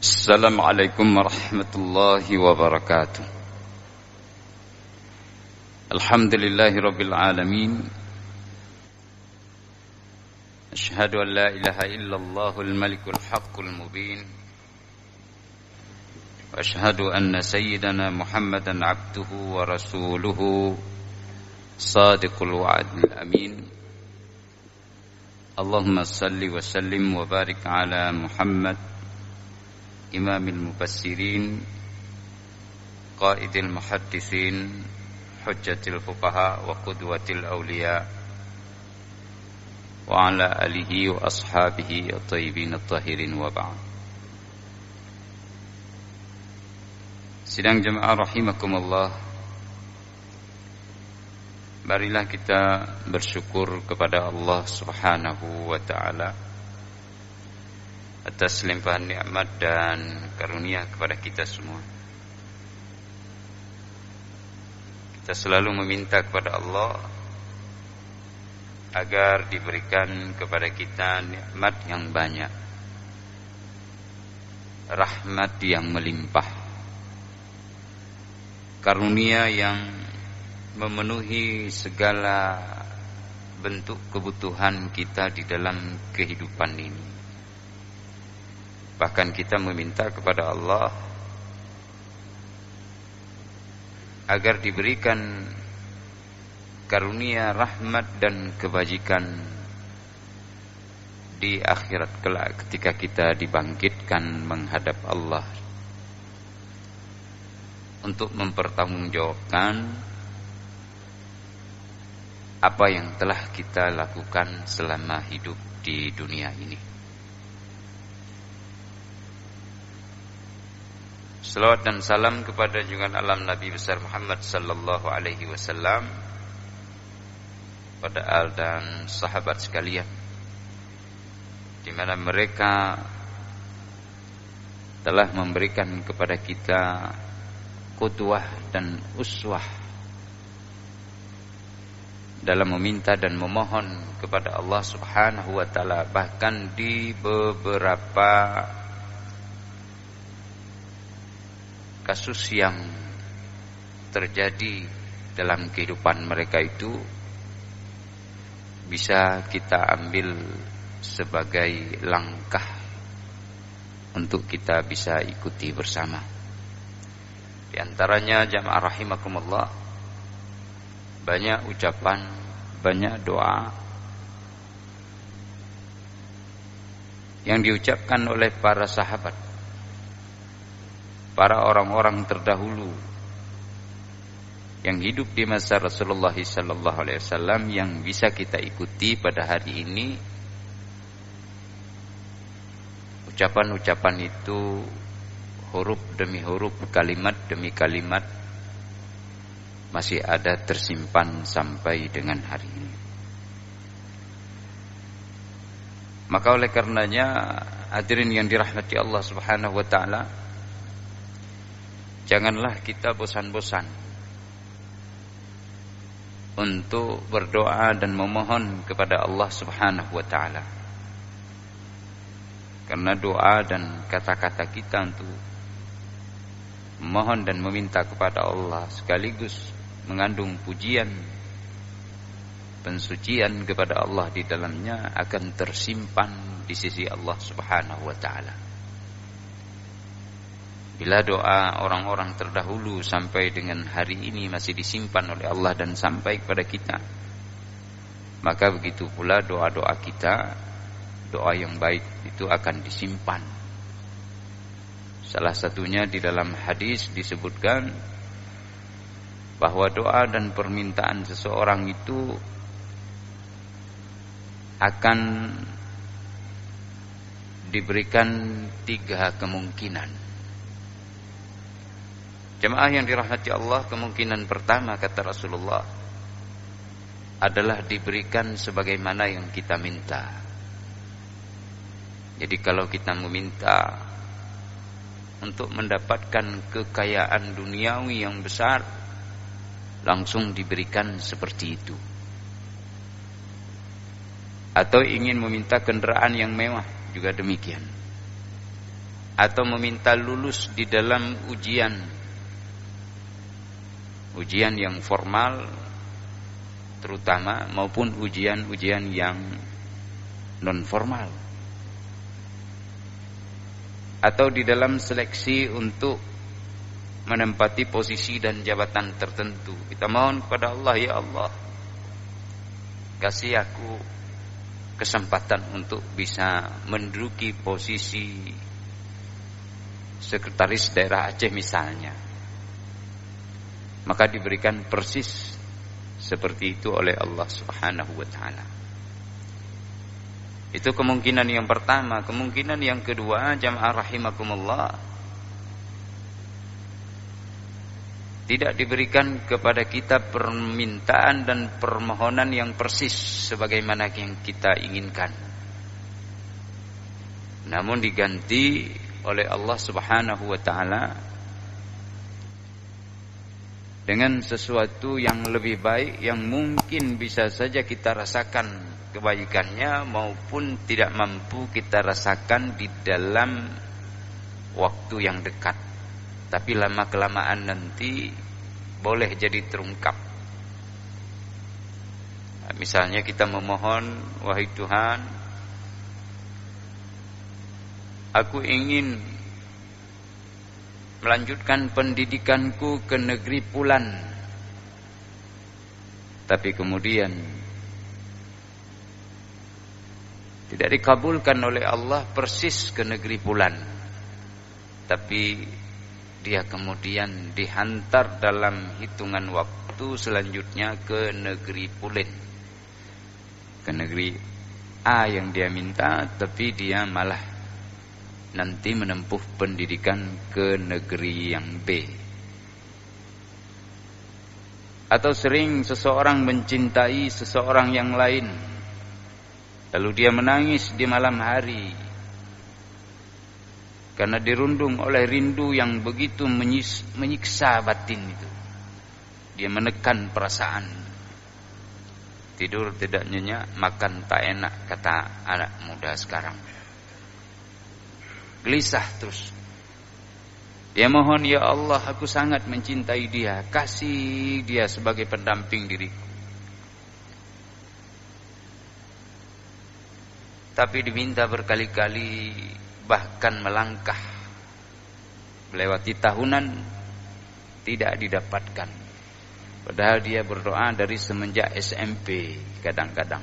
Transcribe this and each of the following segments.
Assalamualaikum warahmatullahi wabarakatuh. Alhamdulillahi rabbil alamin. Ashhadu an la ilaha illallahul malikul haqqul mubin. Wa ashhadu anna sayyidana Muhammadan abduhu wa rasuluhu sadiqul wa'dil amin. Allahumma salli wa sallim wa barik ala Muhammad Imamil Mufassirin, Qaidil Muhaddithin, Hujjatil Fuqaha wa Qudwatil Awliya, wa ala alihi wa ashabihi at-tayyibin at-tahirin wa ba'd. Sidang jemaah rahimakumullah, marilah kita bersyukur kepada Allah Subhanahu wa ta'ala atas limpahan nikmat dan karunia kepada kita semua. Kita selalu meminta kepada Allah agar diberikan kepada kita nikmat yang banyak, rahmat yang melimpah, karunia yang memenuhi segala bentuk kebutuhan kita di dalam kehidupan ini. Bahkan kita meminta kepada Allah agar diberikan karunia rahmat dan kebajikan di akhirat kelak ketika kita dibangkitkan menghadap Allah untuk mempertanggungjawabkan apa yang telah kita lakukan selama hidup di dunia ini. Salawat dan salam kepada junjungan alam Nabi besar Muhammad sallallahu alaihi wasallam, pada al dan sahabat sekalian, di mana mereka telah memberikan kepada kita qudwah dan uswah dalam meminta dan memohon kepada Allah Subhanahu wa taala, bahkan di beberapa kasus yang terjadi dalam kehidupan mereka itu bisa kita ambil sebagai langkah untuk kita bisa ikuti bersama. Di antaranya jamaah rahimakumullah, banyak ucapan, banyak doa yang diucapkan oleh para sahabat, para orang-orang terdahulu yang hidup di masa Rasulullah sallallahu alaihi wasallam, yang bisa kita ikuti pada hari ini. Ucapan-ucapan itu huruf demi huruf, kalimat demi kalimat masih ada tersimpan sampai dengan hari ini. Maka oleh karenanya, hadirin yang dirahmati Allah Subhanahu wa taala, janganlah kita bosan-bosan untuk berdoa dan memohon kepada Allah Subhanahu wa taala. Karena doa dan kata-kata kita untuk memohon dan meminta kepada Allah sekaligus mengandung pujian, pensucian kepada Allah di dalamnya, akan tersimpan di sisi Allah Subhanahu wa taala. Bila doa orang-orang terdahulu sampai dengan hari ini masih disimpan oleh Allah dan sampai kepada kita, maka begitu pula doa-doa kita, doa yang baik itu akan disimpan. Salah satunya di dalam hadis disebutkan bahwa doa dan permintaan seseorang itu akan diberikan 3 kemungkinan. Jemaah yang dirahmati Allah, kemungkinan pertama kata Rasulullah adalah diberikan sebagaimana yang kita minta. Jadi kalau kita meminta untuk mendapatkan kekayaan duniawi yang besar, langsung diberikan seperti itu. Atau ingin meminta kendaraan yang mewah, juga demikian. atau meminta lulus di dalam ujian yang formal terutama maupun ujian-ujian yang non formal, atau di dalam seleksi untuk menempati posisi dan jabatan tertentu. Kita mohon kepada Allah, ya Allah, kasih aku kesempatan untuk bisa menduduki posisi sekretaris daerah Aceh misalnya. Maka diberikan persis seperti itu oleh Allah Subhanahu wa taala. Itu kemungkinan yang pertama. Kemungkinan yang kedua, jamaah rahimakumullah, tidak diberikan kepada kita permintaan dan permohonan yang persis sebagaimana yang kita inginkan, namun diganti oleh Allah Subhanahu wa taala dengan sesuatu yang lebih baik, yang mungkin bisa saja kita rasakan kebaikannya maupun tidak mampu kita rasakan di dalam waktu yang dekat, tapi lama-kelamaan nanti boleh jadi terungkap. Misalnya kita memohon, wahai Tuhan, aku ingin melanjutkan pendidikanku ke negeri Pulan, tapi kemudian tidak dikabulkan oleh Allah persis ke negeri Pulan, tapi dia kemudian dihantar dalam hitungan waktu selanjutnya ke negeri Pulen, ke negeri A yang dia minta, tapi dia malah nanti menempuh pendidikan ke negeri yang B. Atau sering seseorang mencintai seseorang yang lain, lalu dia menangis di malam hari karena dirundung oleh rindu yang begitu menyiksa batin itu. Dia menekan perasaan. Tidur tidak nyenyak, makan tak enak, kata anak muda sekarang. Gelisah terus. Dia mohon, ya Allah, aku sangat mencintai dia, kasih dia sebagai pendamping diriku. Tapi diminta berkali-kali, bahkan melangkah melewati tahunan, tidak didapatkan. Padahal dia berdoa dari semenjak SMP kadang-kadang,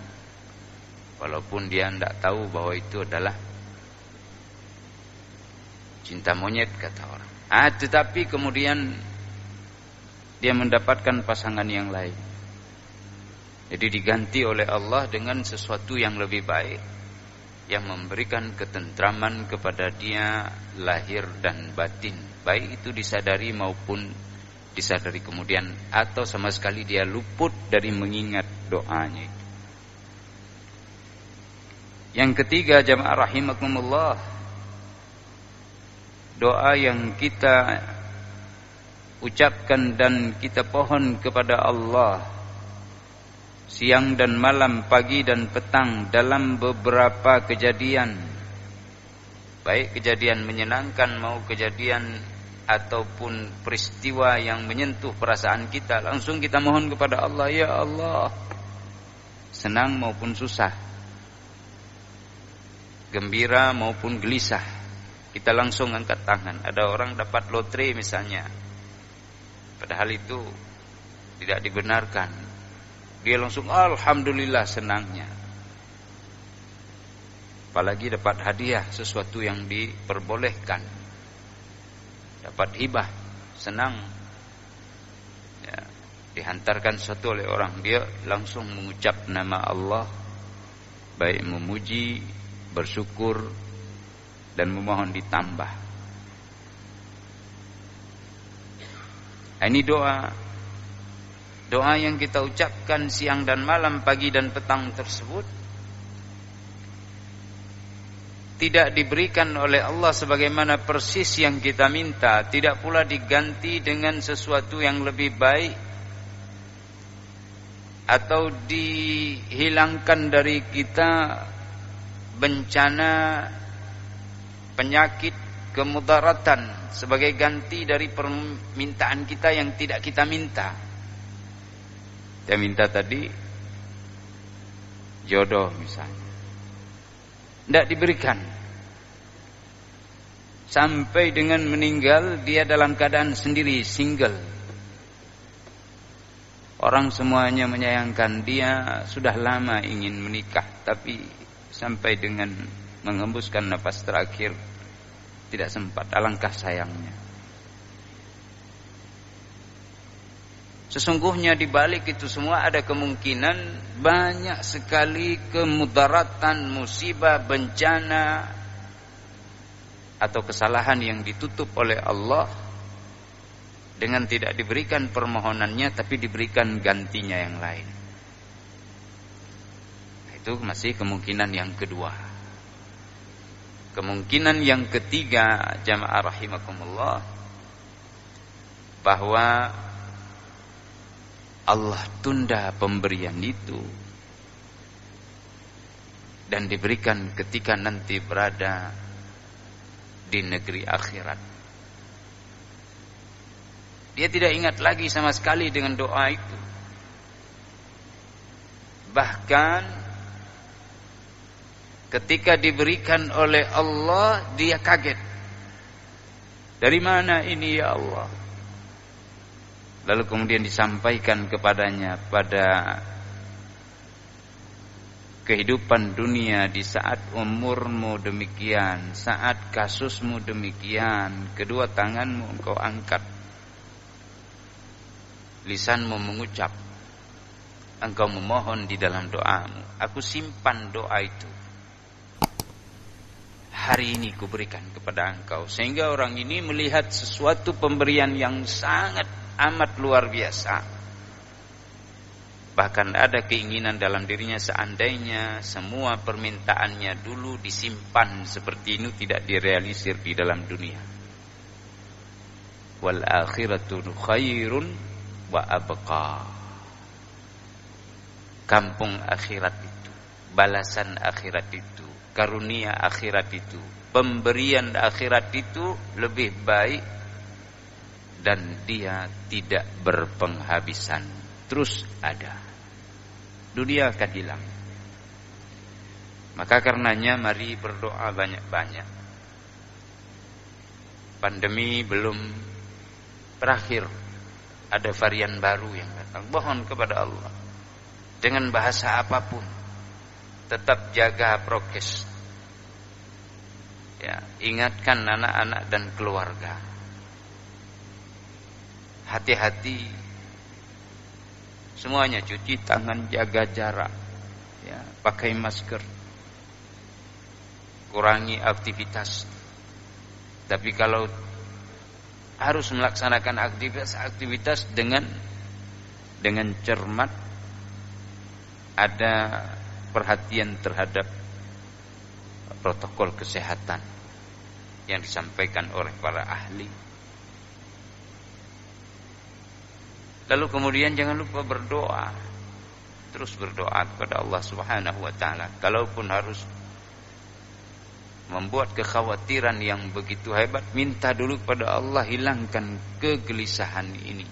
walaupun dia tidak tahu bahwa itu adalah cinta monyet, kata orang. Tetapi kemudian dia mendapatkan pasangan yang lain. Jadi diganti oleh Allah dengan sesuatu yang lebih baik, yang memberikan ketentraman kepada dia lahir dan batin, baik itu disadari maupun disadari kemudian, atau sama sekali dia luput dari mengingat doanya. Yang ketiga, jamaah rahimakumullah, doa yang kita ucapkan dan kita pohon kepada Allah siang dan malam, pagi dan petang, dalam beberapa kejadian, baik kejadian menyenangkan mau kejadian ataupun peristiwa yang menyentuh perasaan kita, langsung kita mohon kepada Allah, ya Allah, senang maupun susah, gembira maupun gelisah, kita langsung angkat tangan. Ada orang dapat lotre misalnya, padahal itu tidak dibenarkan, dia langsung alhamdulillah senangnya. Apalagi dapat hadiah, sesuatu yang diperbolehkan, dapat hibah, senang ya, dihantarkan sesuatu oleh orang, dia langsung mengucap nama Allah, baik memuji, bersyukur, dan memohon ditambah. Ini doa yang kita ucapkan siang dan malam, pagi dan petang tersebut tidak diberikan oleh Allah sebagaimana persis yang kita minta, tidak pula diganti dengan sesuatu yang lebih baik, atau dihilangkan dari kita bencana, penyakit, kemudaratan sebagai ganti dari permintaan kita yang tidak kita minta. Kita minta tadi jodoh misalnya, tidak diberikan. Sampai dengan meninggal dia dalam keadaan sendiri, single. Orang semuanya menyayangkan dia, sudah lama ingin menikah, tapi sampai dengan mengembuskan nafas terakhir tidak sempat. Alangkah sayangnya. Sesungguhnya di balik itu semua ada kemungkinan banyak sekali kemudaratan, musibah, bencana atau kesalahan yang ditutup oleh Allah dengan tidak diberikan permohonannya, tapi diberikan gantinya yang lain. Itu masih kemungkinan yang kedua. Kemungkinan yang ketiga, jamaah rahimakumullah, bahwa Allah tunda pemberian itu dan diberikan ketika nanti berada di negeri akhirat. Dia tidak ingat lagi sama sekali dengan doa itu. Bahkan ketika diberikan oleh Allah, dia kaget. Dari mana ini ya Allah? Lalu kemudian disampaikan kepadanya pada kehidupan dunia, di saat umurmu demikian, saat kasusmu demikian, kedua tanganmu engkau angkat, lisanmu mengucap, engkau memohon di dalam doamu, aku simpan doa itu. Hari ini kuberikan kepada engkau. Sehingga orang ini melihat sesuatu pemberian yang sangat amat luar biasa. Bahkan ada keinginan dalam dirinya, seandainya semua permintaannya dulu disimpan seperti ini, tidak direalisir di dalam dunia. Wal akhiratu khairun wa abqa. Kampung akhirat itu, balasan akhirat itu, karunia akhirat itu, pemberian akhirat itu lebih baik dan dia tidak berpenghabisan, terus ada. Dunia akan hilang. Maka karenanya mari berdoa banyak-banyak. Pandemi belum berakhir, ada varian baru yang datang. Mohon kepada Allah dengan bahasa apapun, tetap jaga prokes. Ya, ingatkan anak-anak dan keluarga. Hati-hati, semuanya cuci tangan, jaga jarak, ya, pakai masker, kurangi aktivitas. Tapi kalau harus melaksanakan aktivitas dengan cermat, ada perhatian terhadap protokol kesehatan yang disampaikan oleh para ahli. Lalu kemudian jangan lupa berdoa. Terus berdoa kepada Allah Subhanahu wa taala. Kalaupun harus membuat kekhawatiran yang begitu hebat, minta dulu kepada Allah, hilangkan kegelisahan ini.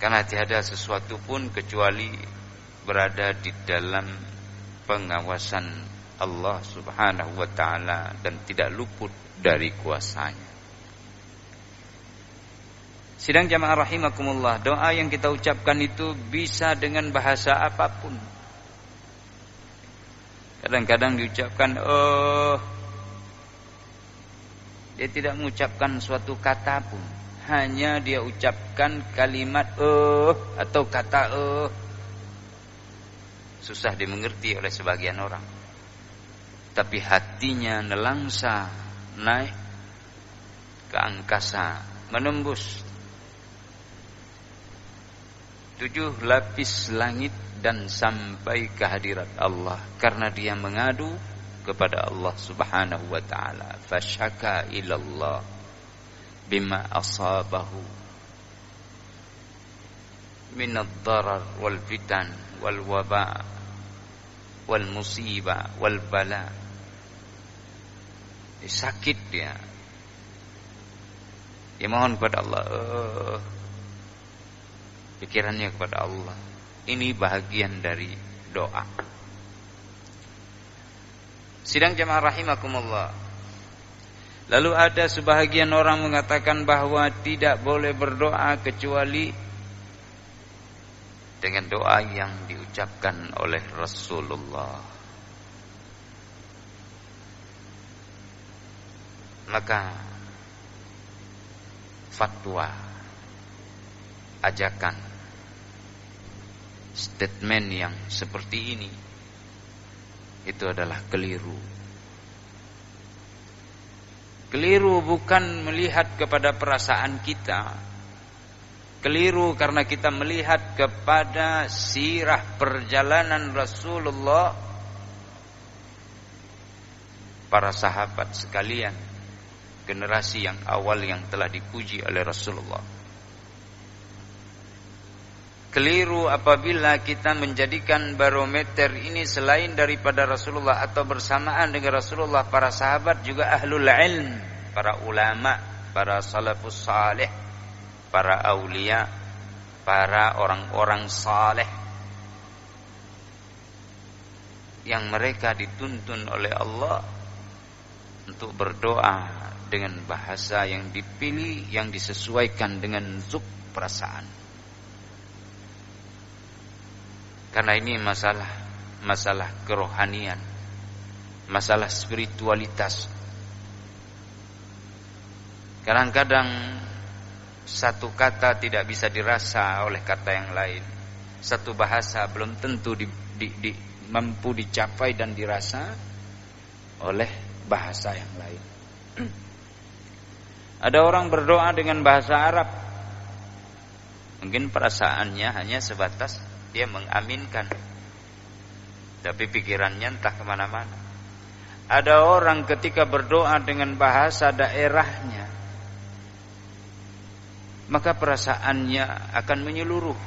Karena tiada sesuatu pun kecuali berada di dalam pengawasan Allah Subhanahu wa taala dan tidak luput dari kuasanya. Sidang jamaah rahimakumullah, doa yang kita ucapkan itu bisa dengan bahasa apapun. Kadang-kadang diucapkan dia tidak mengucapkan suatu kata pun, hanya dia ucapkan kalimat atau kata susah dimengerti oleh sebagian orang. Tapi hatinya nelangsa, naik ke angkasa, menembus 7 lapis langit dan sampai ke hadirat Allah, karena dia mengadu kepada Allah Subhanahu wa taala. Fasyaka ilallah bima asabahu minad darar wal fitan wal waba wal musibah wal bala. sakit dia. Dia mohon kepada Allah, pikirannya kepada Allah. Ini bahagian dari doa. Sidang jamaah rahimakumullah. Lalu ada sebahagian orang mengatakan bahwa tidak boleh berdoa kecuali dengan doa yang diucapkan oleh Rasulullah. Maka fatwa, ajakan, statement yang seperti ini itu adalah keliru. Keliru bukan melihat kepada perasaan kita. Keliru karena kita melihat kepada sirah perjalanan Rasulullah, para sahabat sekalian, generasi yang awal yang telah dipuji oleh Rasulullah. Keliru apabila kita menjadikan barometer ini selain daripada Rasulullah atau bersamaan dengan Rasulullah, para sahabat juga ahlul ilm, para ulama, para salafus salih, para aulia, para orang-orang saleh yang mereka dituntun oleh Allah untuk berdoa dengan bahasa yang dipilih, yang disesuaikan dengan zuk perasaan. Karena ini masalah kerohanian, masalah spiritualitas. Kadang-kadang satu kata tidak bisa dirasa oleh kata yang lain. Satu bahasa belum tentu mampu dicapai dan dirasa oleh bahasa yang lain. Ada orang berdoa dengan bahasa Arab. Mungkin perasaannya hanya sebatas dia mengaminkan, tapi pikirannya entah kemana-mana. Ada orang ketika berdoa dengan bahasa daerahnya, maka perasaannya akan menyeluruh.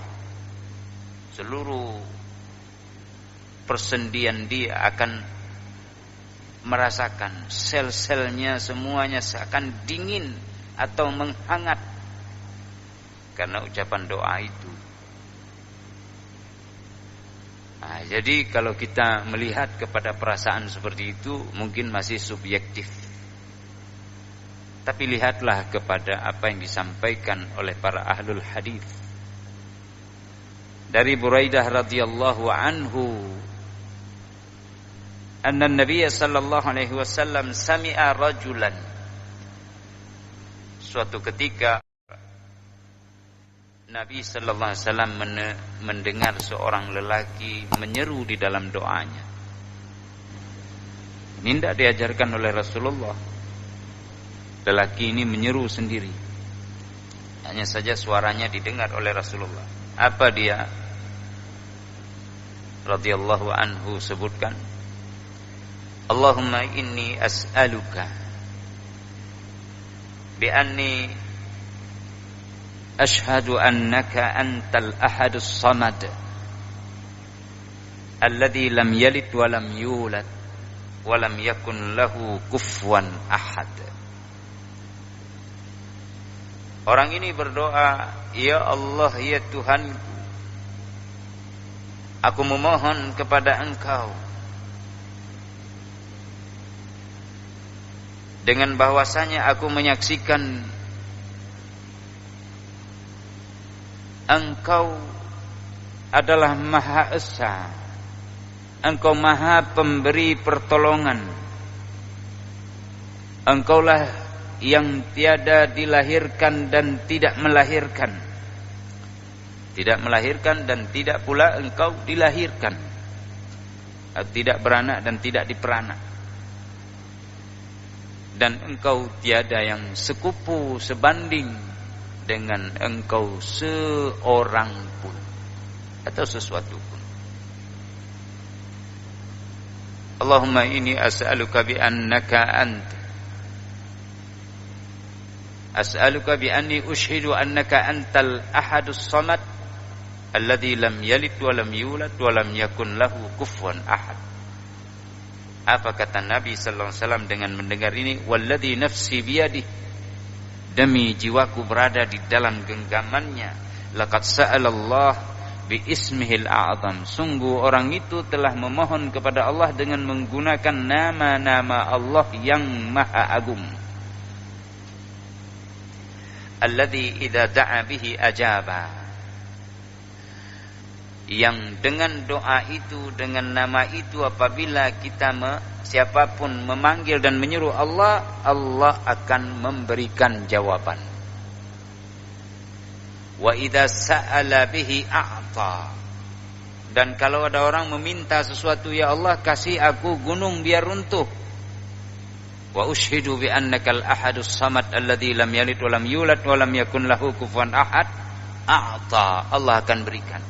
Seluruh persendian dia akan merasakan, sel-selnya semuanya seakan dingin atau menghangat karena ucapan doa itu. Nah, jadi kalau kita melihat kepada perasaan seperti itu mungkin masih subjektif. Tapi lihatlah kepada apa yang disampaikan oleh para ahlul hadis. Dari Buraidah radhiyallahu anhu, anna Nabiy sallallahu alaihi wasallam sami'a rajulan. Suatu ketika Nabi sallallahu alaihi wasallam mendengar seorang lelaki menyeru di dalam doanya. Ini tidak diajarkan oleh Rasulullah. Lelaki ini menyeru sendiri. Hanya saja suaranya didengar oleh Rasulullah. Apa dia? Radhiyallahu anhu sebutkan, Allahumma inni as'aluka bi anni ashhadu annaka antal ahadus samad alladhi lam yalid wa lam yulad wa lam yakun lahu kufuwan ahad. Orang ini berdoa, ya Allah, ya Tuhanku, aku memohon kepada Engkau dengan bahwasanya aku menyaksikan Engkau adalah Maha Esa, Engkau Maha Pemberi pertolongan, Engkaulah yang tiada dilahirkan dan tidak melahirkan, tidak melahirkan dan tidak pula Engkau dilahirkan, tidak beranak dan tidak diperanak, dan Engkau tiada yang sekupu sebanding dengan Engkau seorang pun atau sesuatu pun. Allahumma inni as'aluka bi annaka anta, as'aluka bi anni ushhidu annaka antal ahadus samad alladhi lam yalid wa lam yulad wa lam yakun lahu kufuwan ahad. Apa kata Nabi sallallahu alaihi wasallam dengan mendengar ini? Walladzi nafsi biyadihi, demi jiwaku berada di dalam genggamannya, laqad sa'alallah bi ismihil a'zam, sungguh orang itu telah memohon kepada Allah dengan menggunakan nama-nama Allah yang maha agung. Alladzi idza da'a bihi ajaba, yang dengan doa itu, dengan nama itu, apabila kita siapapun memanggil dan menyeru Allah, Allah akan memberikan jawaban. Wa idza sa'ala bihi a'ta, dan kalau ada orang meminta sesuatu, ya Allah kasih aku gunung biar runtuh. Wa ushhidu bi annakal ahadus samad alladzi lam yalid wa lam yulad wa lam yakun lahu kufuwan ahad, a'ta, Allah akan berikan.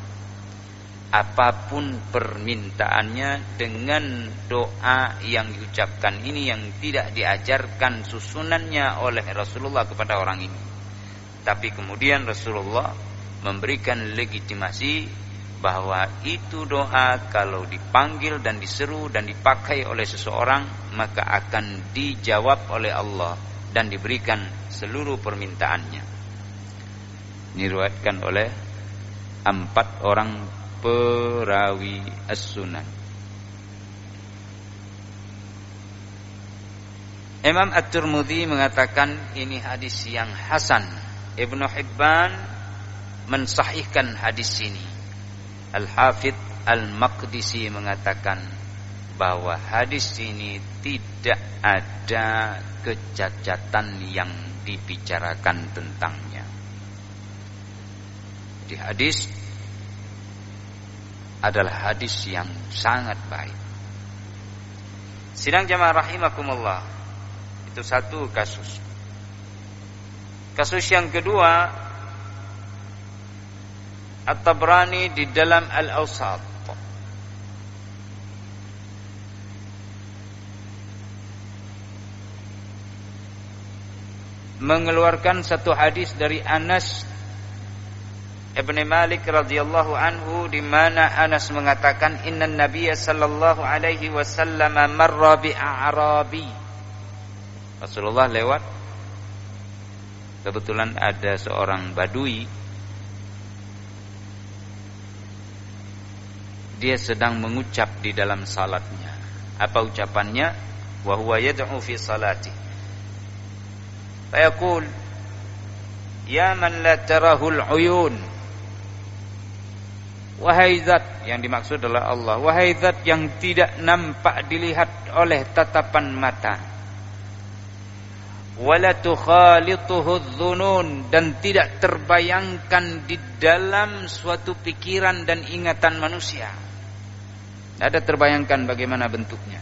Apapun permintaannya dengan doa yang diucapkan ini, yang tidak diajarkan susunannya oleh Rasulullah kepada orang ini. Tapi kemudian Rasulullah memberikan legitimasi bahwa itu doa kalau dipanggil dan diseru dan dipakai oleh seseorang, maka akan dijawab oleh Allah dan diberikan seluruh permintaannya. Diriwayatkan oleh 4 orang perawi as-sunan. Imam At-Tirmidzi mengatakan ini hadis yang hasan. Ibnu Hibban mensahihkan hadis ini. Al-Hafidz Al-Maqdisi mengatakan bahwa hadis ini tidak ada kecacatan yang dibicarakan tentangnya. Di hadis adalah hadis yang sangat baik. Sidang jamaah rahimakumullah, itu satu kasus. Kasus yang kedua, At-Tabrani di dalam Al-Awsat mengeluarkan satu hadis dari Anas Ibn Malik radhiyallahu anhu, di mana Anas mengatakan innan nabiyya sallallahu alaihi wasallam marra bi a'rabi. Rasulullah lewat, kebetulan ada seorang badui, dia sedang mengucap di dalam salatnya. Apa ucapannya? Wa huwa yad'u fi salati. Fayaqul ya man la tarahul uyun, wahai zat, yang dimaksud adalah Allah, wahai zat yang tidak nampak dilihat oleh tatapan mata, wala tukhalituhu dzunun, dan tidak terbayangkan di dalam suatu pikiran dan ingatan manusia. Tidak ada terbayangkan bagaimana bentuknya.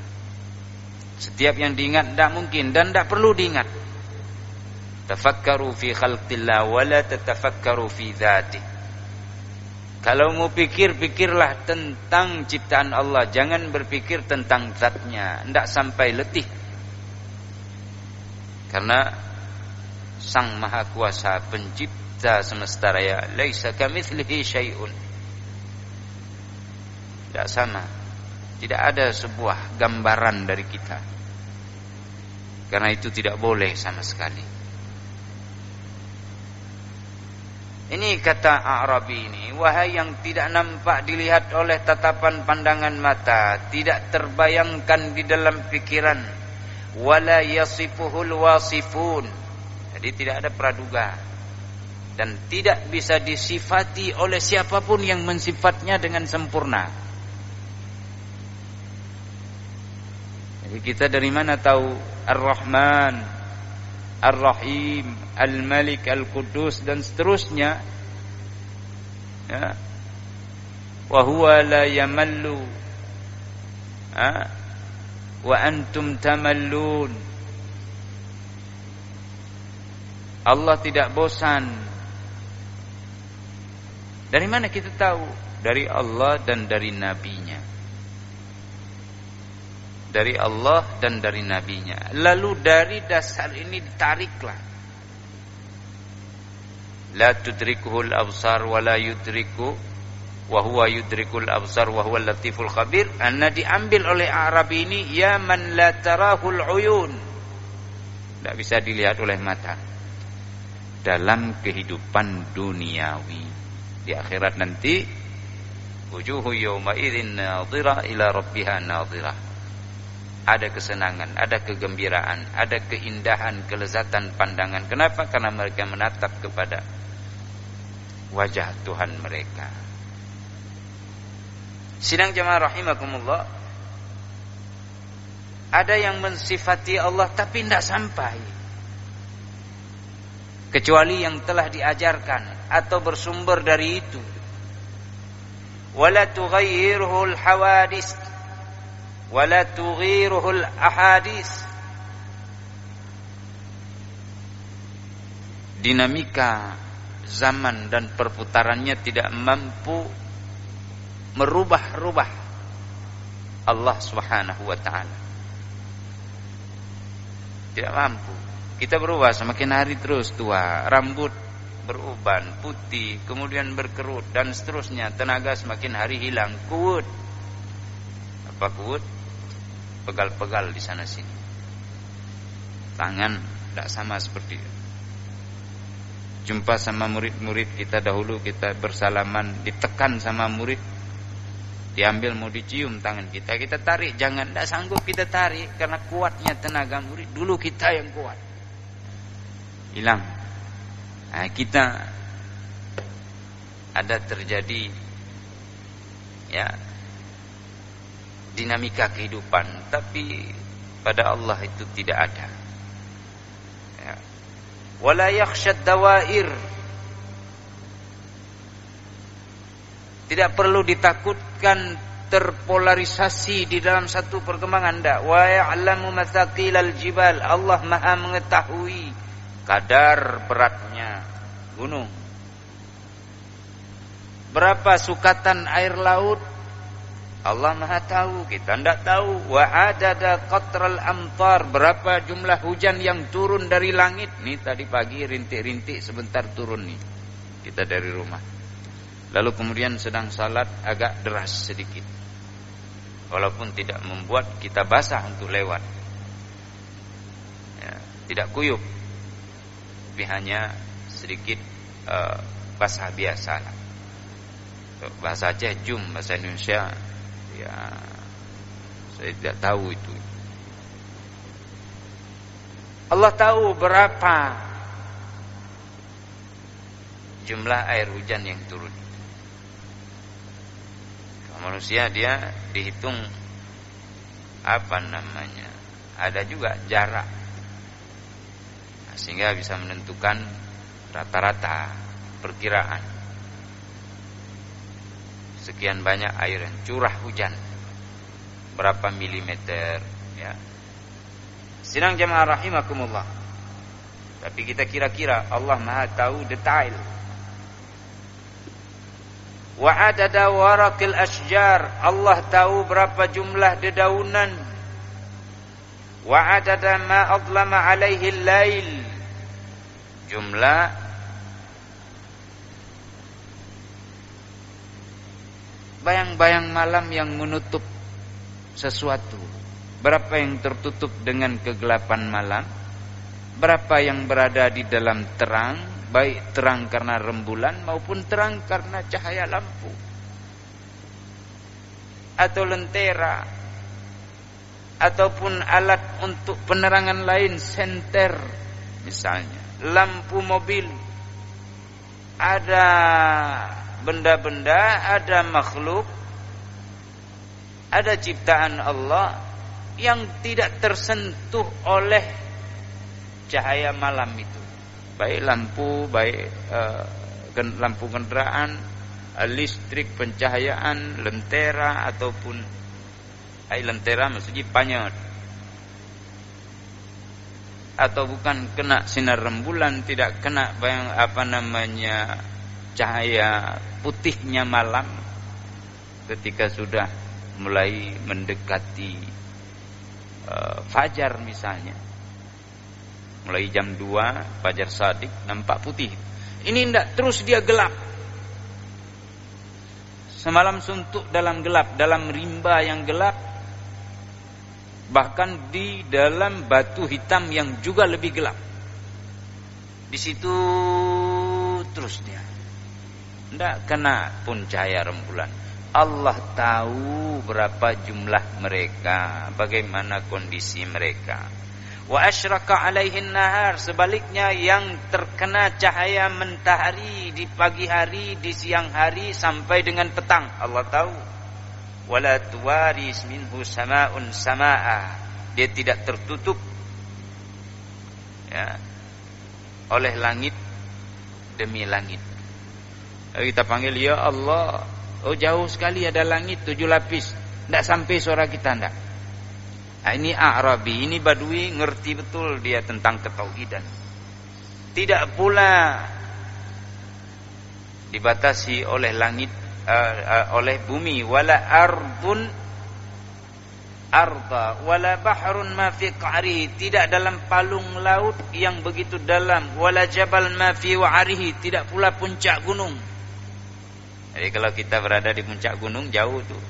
Setiap yang diingat tidak mungkin dan tidak perlu diingat. Tafakkaru fi khalqillah wala tatafakkaru fi dzatihi. Kalau mau pikir, pikirlah tentang ciptaan Allah, jangan berpikir tentang zatnya. Tidak sampai letih. Karena Sang Maha Kuasa pencipta semesta raya, laisa kamitslihi syai'un, tidak sama, tidak ada sebuah gambaran dari kita. Karena itu tidak boleh sama sekali. Ini kata A'rabi ini, wahai yang tidak nampak dilihat oleh tatapan pandangan mata, tidak terbayangkan di dalam pikiran, wala yasifuhul wasifun, jadi tidak ada praduga dan tidak bisa disifati oleh siapapun yang mensifatnya dengan sempurna. Jadi kita dari mana tahu Ar-Rahman, Ar-Rahim, Al-Malik, Al-Qudus dan seterusnya? Ya. Wa huwa la yamallu, wa antum tamallun. Allah tidak bosan. Dari mana kita tahu? Dari Allah dan dari nabinya. Dari Allah dan dari nabinya. Lalu dari dasar ini ditariklah. La tudrikuhul absar wa la yudriku wa huwa yudrikul absar wa huwal latiful khabir, anna diambil oleh Arabi ini ya man la tarahul uyun, tidak bisa dilihat oleh mata dalam kehidupan duniawi. Di akhirat nanti wujuhu yawma idzin nadhirah ila rabbiha nadhirah, ada kesenangan, ada kegembiraan, ada keindahan, kelezatan pandangan. Kenapa? Karena mereka menatap kepada wajah Tuhan mereka. Sidang jamaah rahimakumullah, ada yang mensifati Allah tapi tidak sampai, kecuali yang telah diajarkan atau bersumber dari itu. Wala tughayyiruhu al-hawadis wala tughiruhu al-ahadis. Dinamika zaman dan perputarannya tidak mampu merubah-rubah Allah Subhanahu wa taala. Tidak mampu. Kita berubah, semakin hari terus tua, rambut beruban, putih, kemudian berkerut dan seterusnya. Tenaga semakin hari hilang, kuut. Apa kuut? Pegal-pegal di sana sini. Tangan tidak sama seperti itu. Jumpa sama murid-murid kita dahulu, kita bersalaman, ditekan sama murid, diambil mau dicium tangan kita, kita tarik, jangan, tidak sanggup kita tarik karena kuatnya tenaga murid. Dulu kita yang kuat, hilang. Nah, kita ada terjadi ya dinamika kehidupan, tapi pada Allah itu tidak ada. Ya. Wala yakhshad dawair, tidak perlu ditakutkan terpolarisasi di dalam satu perkembangan. Tidak. Wa ya'lamu mathaqilal jibal, Allah Maha mengetahui kadar beratnya gunung. Berapa sukatan air laut? Allah Maha tahu, kita tidak tahu. Wa adada qatral amtar, berapa jumlah hujan yang turun dari langit. Nih tadi pagi rintik-rintik sebentar turun nih kita dari rumah. Lalu kemudian sedang salat agak deras sedikit, walaupun tidak membuat kita basah untuk lewat ya, tidak kuyup, tapi hanya sedikit basah biasa. Bahasa Aceh jum, bahasa Indonesia ya saya tidak tahu itu. Allah tahu berapa jumlah air hujan yang turun. Manusia dia dihitung apa namanya, ada juga jarak, sehingga bisa menentukan rata-rata perkiraan sekian banyak air yang curah hujan, berapa milimeter ya. Sidang jamaah rahimakumullah, tapi kita kira-kira Allah Maha tahu detail. Wa adada waraqil asjar, Allah tahu berapa jumlah dedaunan. Wa adada ma adlama alaihi al-lail, jumlah bayang-bayang malam yang menutup sesuatu. Berapa yang tertutup dengan kegelapan malam, berapa yang berada di dalam terang, baik terang karena rembulan maupun terang karena cahaya lampu atau lentera ataupun alat untuk penerangan lain, senter misalnya, lampu mobil. Ada benda-benda, ada makhluk, ada ciptaan Allah yang tidak tersentuh oleh cahaya malam itu, baik lampu, baik lampu kendaraan, listrik, pencahayaan, lentera ataupun lentera maksudnya panyot, atau bukan kena sinar rembulan, tidak kena bayang cahaya putihnya malam ketika sudah mulai mendekati fajar misalnya. Mulai jam 2 fajar shadiq nampak putih. Ini tidak terus dia gelap. semalam suntuk dalam gelap, dalam rimba yang gelap, bahkan di dalam batu hitam yang juga lebih gelap. Di situ terus dia, tidak kena pun cahaya rembulan. Allah tahu berapa jumlah mereka, bagaimana kondisi mereka. Wa asyraka alaihin nahar, sebaliknya yang terkena cahaya mentahari di pagi hari, di siang hari sampai dengan petang, Allah tahu. Wala tuwaris minhu sama'un sama'a, dia tidak tertutup ya oleh langit demi langit. Kita panggil ya Allah, oh jauh sekali ada langit 7 lapis, tidak sampai suara kita, tidak. Nah, ini Arabi, ini Badui, ngerti betul dia tentang ketauhidan. Tidak pula dibatasi oleh langit, oleh bumi. Wala ardun arda, wala bahrun ma fi qa'rihi, tidak dalam palung laut yang begitu dalam. Wala jabal ma fi wa'rihi, tidak pula puncak gunung. Jadi kalau kita berada di puncak gunung jauh tuh,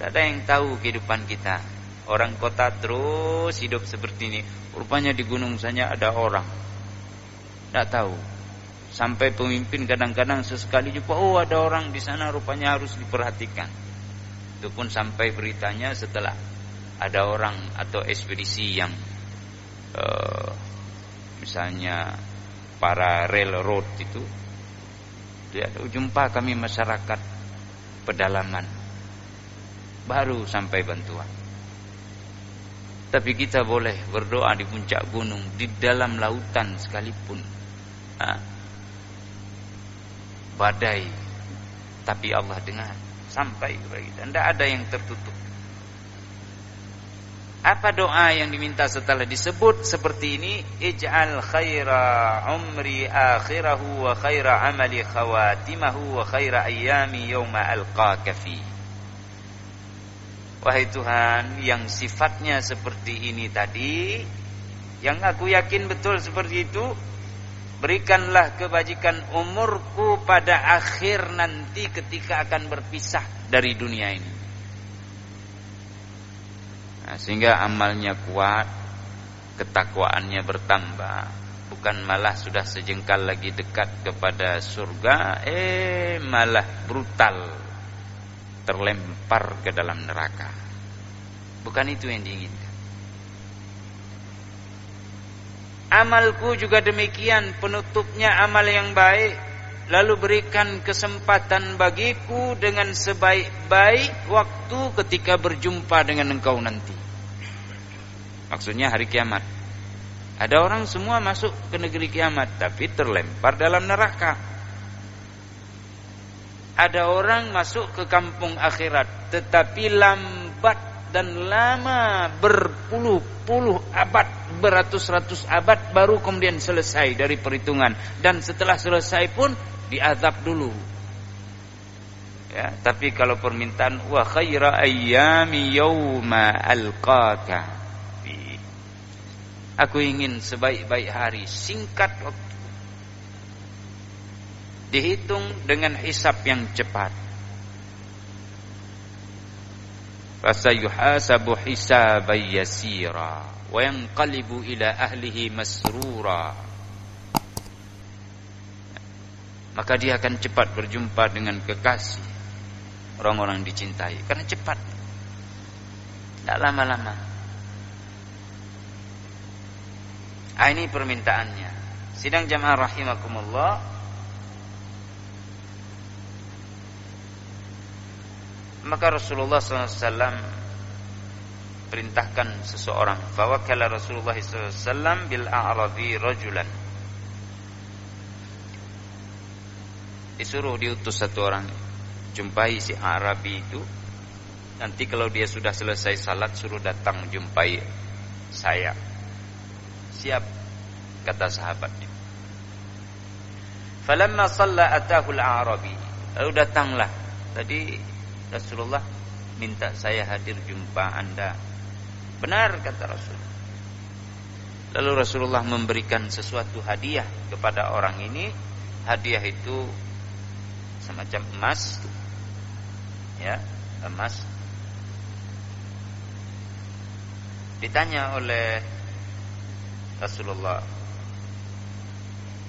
tidak ada yang tahu kehidupan kita. Orang kota terus hidup seperti ini, rupanya di gunung saja ada orang, tidak tahu. Sampai pemimpin kadang-kadang sesekali jumpa, oh ada orang di sana, rupanya harus diperhatikan. Itu pun sampai beritanya setelah ada orang atau ekspedisi yang misalnya para railroad itu, dia jumpa kami masyarakat pedalaman, baru sampai bantuan. Tapi kita boleh berdoa di puncak gunung, di dalam lautan sekalipun, badai, tapi Allah dengar sampai kepada kita. Tidak ada yang tertutup. Apa doa yang diminta setelah disebut seperti ini? Ij'al khaira umri akhirahu wa khaira amali khawatimahu wa khaira ayyami yawma alqaka fi. Wahai Tuhan, yang sifatnya seperti ini tadi, yang aku yakin betul seperti itu, berikanlah kebajikan umurku pada akhir nanti ketika akan berpisah dari dunia ini. Nah, sehingga amalnya kuat, ketakwaannya bertambah, bukan malah sudah sejengkal lagi dekat kepada surga, malah brutal, terlempar ke dalam neraka. Bukan itu yang diinginkan. Amalku juga demikian, penutupnya amal yang baik, lalu berikan kesempatan bagiku dengan sebaik-baik waktu ketika berjumpa dengan engkau nanti. Maksudnya hari kiamat. Ada orang semua masuk ke negeri kiamat, tapi terlempar dalam neraka. Ada orang masuk ke kampung akhirat, tetapi lambat dan lama, berpuluh-puluh abad, beratus-ratus abad, baru kemudian selesai dari perhitungan. Dan setelah selesai pun diazab dulu. Ya, tapi kalau permintaan wa khaira ayyami yawma alqaka, aku ingin sebaik-baik hari, singkat waktu, dihitung dengan hisab yang cepat. Fasayuhasabu hisaban yasira wa yanqalibu ila ahlihi masrura. Maka dia akan cepat berjumpa dengan kekasih, orang-orang dicintai, karena cepat, tidak lama-lama. Ini permintaannya. Sidang jamaah rahimakumullah, maka Rasulullah SAW perintahkan seseorang. Fawakala Rasulullah SAW bil a'rabi rajulan. Disuruh diutus satu orang, jumpai si Arabi itu. Nanti kalau dia sudah selesai salat, suruh datang jumpai saya. Siap, kata sahabatnya. Falamma shalla atahu al-a'rabi. Lalu datanglah. Tadi Rasulullah minta saya hadir jumpa Anda. Benar, kata Rasul. Lalu Rasulullah memberikan sesuatu hadiah kepada orang ini. Hadiah itu semacam emas, ya, emas. Ditanya oleh Rasulullah,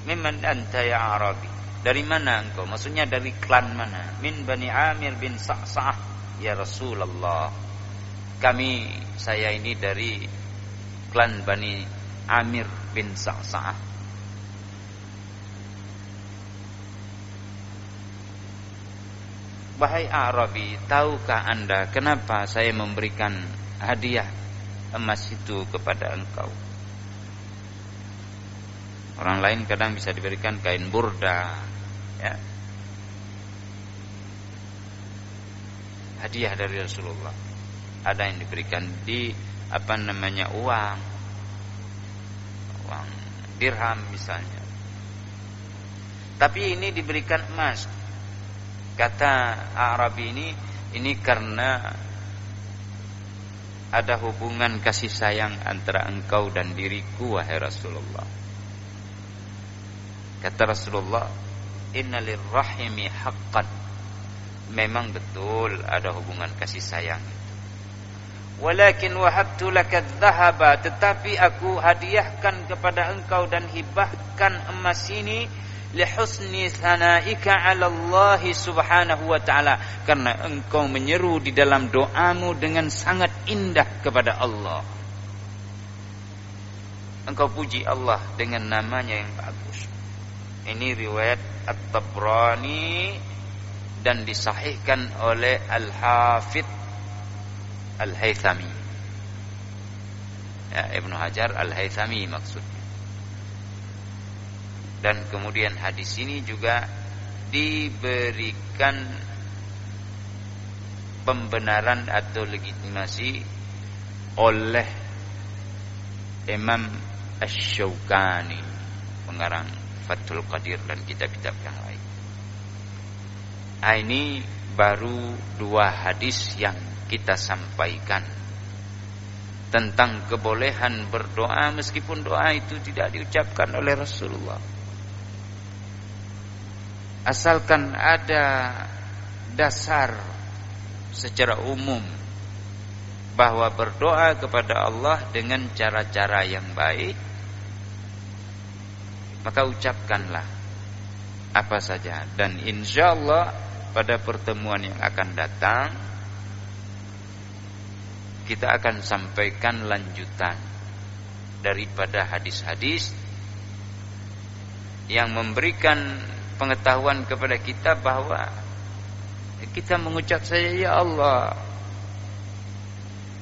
"Mimman anta ya Arabi?" Dari mana engkau? Maksudnya dari klan mana? Min Bani Amir bin Sa'sa'ah ya Rasulullah. Saya ini dari klan Bani Amir bin Sa'sa'ah. Wahai Arabi, tahukah Anda kenapa saya memberikan hadiah emas itu kepada engkau? Orang lain kadang bisa diberikan kain burda, ya, hadiah dari Rasulullah. Ada yang diberikan uang dirham misalnya. Tapi ini diberikan emas. Kata Arabi ini karena ada hubungan kasih sayang antara engkau dan diriku, wahai Rasulullah. Kata Rasulullah, "Inna lirrahimi haqqan." Memang betul ada hubungan kasih sayang. "Walakin wahabtu laka dhahaba." Tetapi aku hadiahkan kepada engkau dan hibahkan emas ini lihusni tsanaika 'ala Allah subhanahu wa ta'ala, karena engkau menyeru di dalam doamu dengan sangat indah kepada Allah. Engkau puji Allah dengan namanya yang bagus. Ini riwayat At-Tabrani dan disahihkan oleh Al-Hafidh Al-Haythami, ya, Ibnu Hajar Al-Haythami maksudnya. Dan kemudian hadis ini juga diberikan pembenaran atau legitimasi oleh Imam Asy-Syaukani, pengarang Fathul Qadir dan kitab-kitab yang lain. Ini baru 2 hadis yang kita sampaikan tentang kebolehan berdoa meskipun doa itu tidak diucapkan oleh Rasulullah. Asalkan ada dasar secara umum bahwa berdoa kepada Allah dengan cara-cara yang baik, maka ucapkanlah apa saja. Dan insyaallah pada pertemuan yang akan datang kita akan sampaikan lanjutan daripada hadis-hadis yang memberikan pengetahuan kepada kita bahwa kita mengucap saja ya Allah,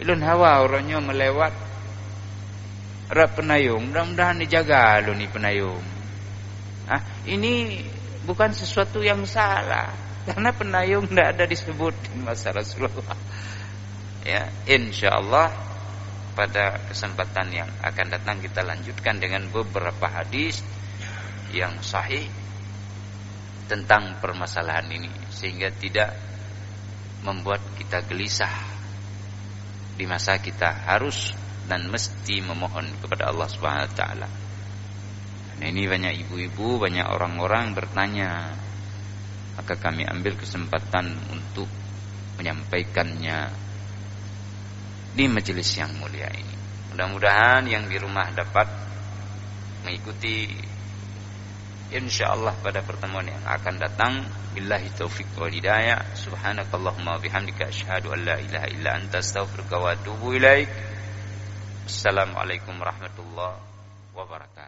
ilun hawa orangnya melewat rap penayung, mudah-mudahan dijaga lu nih penayung. Ini bukan sesuatu yang salah, karena penayung tidak ada disebut di masa Rasulullah. Ya, insyaallah pada kesempatan yang akan datang kita lanjutkan dengan beberapa hadis yang sahih tentang permasalahan ini, sehingga tidak membuat kita gelisah di masa kita harus dan mesti memohon kepada Allah Subhanahu wa taala. Nah, ini banyak ibu-ibu, banyak orang-orang bertanya, maka kami ambil kesempatan untuk menyampaikannya di majelis yang mulia ini. Mudah-mudahan yang di rumah dapat mengikuti insyaallah pada pertemuan yang akan datang. Billahi taufiq wal hidayah. Subhanakallahumma wa bihamdika asyhadu an la ilaha illa anta astaghfiruka wa atubu ilaik. Assalamualaikum warahmatullahi wabarakatuh.